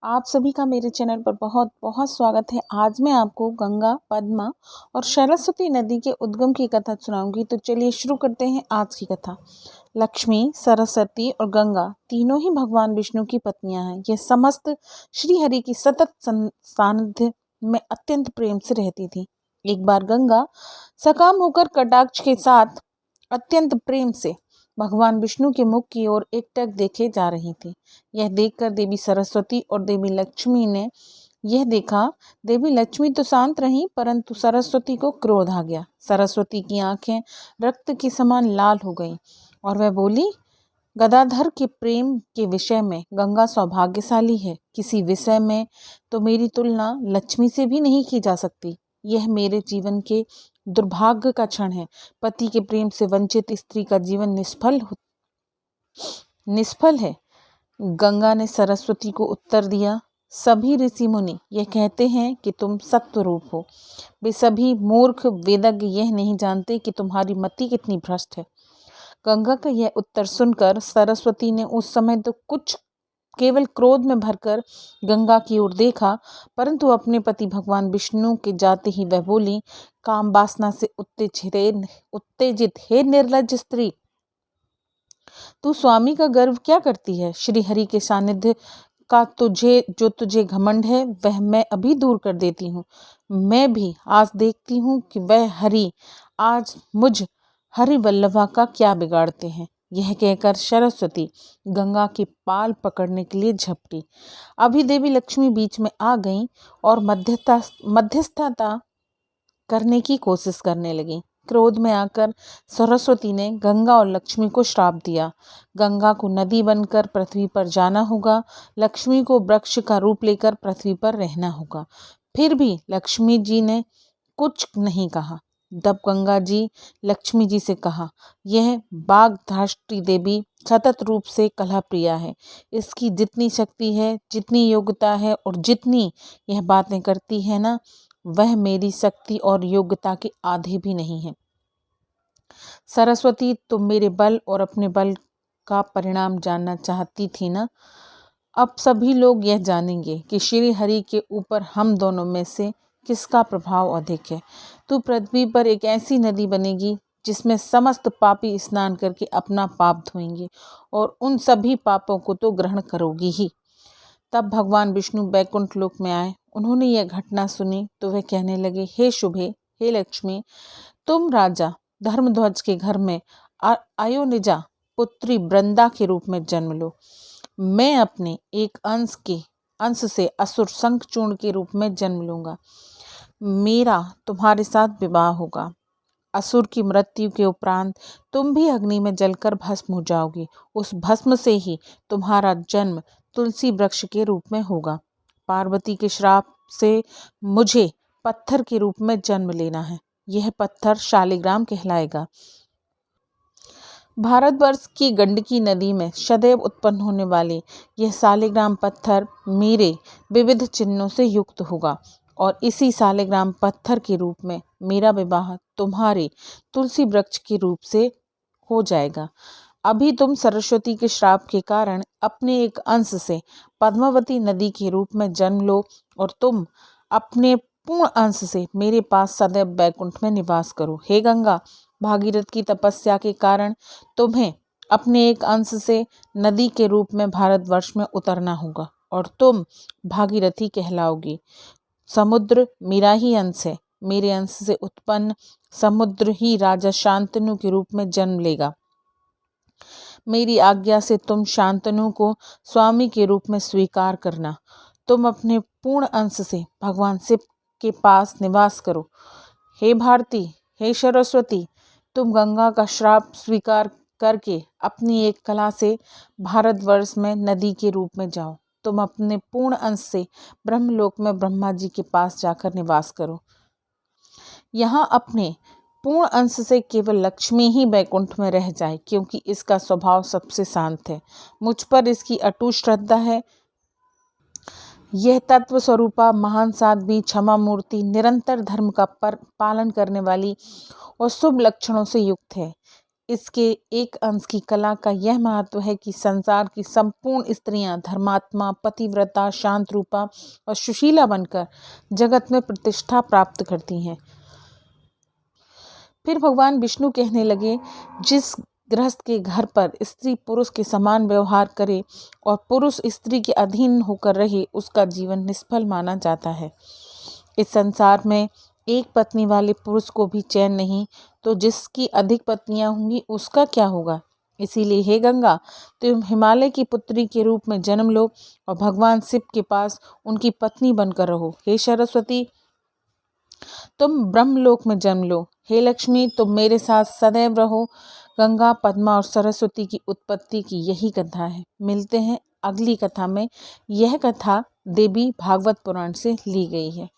आप सभी का मेरे चैनल पर बहुत बहुत स्वागत है। आज मैं आपको गंगा, पद्मा और सरस्वती नदी के उद्गम की कथा सुनाऊंगी। तो चलिए शुरू करते हैं आज की कथा। लक्ष्मी, सरस्वती और गंगा तीनों ही भगवान विष्णु की पत्नियां हैं। ये समस्त श्री हरि की सतत सानिध्य में अत्यंत प्रेम से रहती थी। एक बार गंगा सकाम होकर कटाक्ष के साथ अत्यंत प्रेम से भगवान विष्णु के मुख की ओर एकटक देखे जा रही थी। यह देखकर देवी सरस्वती और देवी लक्ष्मी ने यह देखा। देवी लक्ष्मी तो शांत रही, परंतु सरस्वती को क्रोध आ गया। सरस्वती की आंखें रक्त के समान लाल हो गईं और वह बोली, गदाधर के प्रेम के विषय में गंगा सौभाग्यशाली है। किसी विषय में तो मेरी तुलना लक्ष्मी से भी नहीं की जा सकती। यह मेरे जीवन के दुर्भाग्य का क्षण है। पति के प्रेम से वंचित स्त्री का जीवन निष्फल है। गंगा ने सरस्वती को उत्तर दिया, सभी ऋषि मुनि यह कहते हैं कि तुम सत्व रूप हो। वे सभी मूर्ख वेदज्ञ यह नहीं जानते कि तुम्हारी मति कितनी भ्रष्ट है। गंगा का यह उत्तर सुनकर सरस्वती ने उस समय तो कुछ केवल क्रोध में भरकर गंगा की ओर देखा, परंतु अपने पति भगवान विष्णु के जाते ही वह बोली, काम वासना से उत्तेजित हे निर्लज्ज स्त्री, तू स्वामी का गर्व क्या करती है। श्री हरि के सानिध्य का तुझे घमंड है, वह मैं अभी दूर कर देती हूँ। मैं भी आज देखती हूँ कि वह हरि आज मुझ हरि वल्लभा का क्या बिगाड़ते हैं। यह कहकर सरस्वती गंगा के पाल पकड़ने के लिए झपटी। अभी देवी लक्ष्मी बीच में आ गईं और मध्यस्थता करने की कोशिश करने लगी। क्रोध में आकर सरस्वती ने गंगा और लक्ष्मी को श्राप दिया। गंगा को नदी बनकर पृथ्वी पर जाना होगा, लक्ष्मी को वृक्ष का रूप लेकर पृथ्वी पर रहना होगा। फिर भी लक्ष्मी जी ने कुछ नहीं कहा। तब गंगा जी लक्ष्मी जी से कहा, यह वाग्धात्री देवी सतत रूप से कलह प्रिया है। इसकी जितनी शक्ति है, जितनी योग्यता है और जितनी यह बातें करती है ना, वह मेरी शक्ति और योग्यता के आधे भी नहीं है। सरस्वती, तुम मेरे बल और अपने बल का परिणाम जानना चाहती थी ना। अब सभी लोग यह जानेंगे कि श्री हरि के ऊपर हम दोनों में से किसका प्रभाव अधिक है। तू पृथ्वी पर एक ऐसी नदी बनेगी जिसमें समस्त पापी स्नान करके अपना पाप धोएंगे और उन सभी पापों को तो ग्रहण करोगी ही। तब भगवान विष्णु बैकुंठ लोक में आए। उन्होंने यह घटना सुनी तो वह कहने लगे, हे शुभे, हे लक्ष्मी, तुम राजा धर्मध्वज के घर में अयोनिजा पुत्री वृंदा के रूप में जन्म लो। मैं अपने एक अंश से असुर शंखचूर्ण के रूप में जन्म लूंगा। मेरा तुम्हारे साथ विवाह होगा। असुर की मृत्यु के उपरांत तुम भी अग्नि में जलकर भस्म हो जाओगी। उस भस्म से ही तुम्हारा जन्म तुलसी वृक्ष के रूप में होगा। पार्वती के श्राप से मुझे पत्थर के रूप में जन्म लेना है। यह पत्थर शालिग्राम कहलाएगा। भारतवर्ष की गंडकी नदी में सदैव उत्पन्न होने वाले यह शालिग्राम पत्थर मेरे विविध चिन्हों से युक्त होगा और इसी शालिग्राम पत्थर के रूप में मेरा विवाह तुम्हारे तुलसी वृक्ष के रूप से हो जाएगा। अभी तुम सरस्वती के श्राप के कारण अपने एक अंश से पद्मावती नदी के रूप में जन्म लो और तुम अपने पूर्ण अंश से मेरे पास सदैव बैकुंठ में निवास करो। हे गंगा, भागीरथ की तपस्या के कारण तुम्हें अपने एक अंश से नदी के रूप में भारतवर्ष में उतरना होगा और तुम भागीरथी कहलाओगी। समुद्र मेरा ही अंश है। मेरे अंश से उत्पन्न समुद्र ही राजा शांतनु के रूप में जन्म लेगा। मेरी आज्ञा से तुम शांतनु को स्वामी के रूप में स्वीकार करना। तुम अपने पूर्ण अंश से भगवान शिव के पास निवास करो। हे भारती, हे सरस्वती, तुम गंगा का श्राप स्वीकार करके अपनी एक कला से भारतवर्ष में नदी के रूप में जाओ। तुम अपने पूर्ण अंश से ब्रह्मलोक में ब्रह्मा जी के पास जाकर निवास करो। यहाँ अपने पूर्ण अंश से केवल लक्ष्मी ही बैकुंठ में रह जाए, क्योंकि इसका स्वभाव सबसे शांत है। मुझ पर इसकी अटूट श्रद्धा है। यह तत्व स्वरूपा महान साध्वी, क्षमा मूर्ति, निरंतर धर्म का पालन करने वाली और शुभ लक्षणों से युक्त है। इसके एक अंश की कला का यह महत्व है कि संसार की संपूर्ण स्त्रियां धर्मात्मा, पतिव्रता, शांत रूपा और सुशीला बनकर जगत में प्रतिष्ठा प्राप्त करती हैं। फिर भगवान विष्णु कहने लगे, जिस गृहस्थ के घर पर स्त्री पुरुष के समान व्यवहार करे और पुरुष स्त्री के अधीन होकर रहे, उसका जीवन निष्फल माना जाता है। इस संसार में एक पत्नी वाले पुरुष को भी चैन नहीं, तो जिसकी अधिक पत्नियां होंगी उसका क्या होगा। इसीलिए हे गंगा, तुम हिमालय की पुत्री के रूप में जन्म लो और भगवान शिव के पास उनकी पत्नी बनकर रहो। हे सरस्वती, तुम ब्रह्मलोक में जन्म लो। हे लक्ष्मी, तुम मेरे साथ सदैव रहो। गंगा, पद्मा और सरस्वती की उत्पत्ति की यही कथा है। मिलते हैं अगली कथा में। यह कथा देवी भागवत पुराण से ली गई है।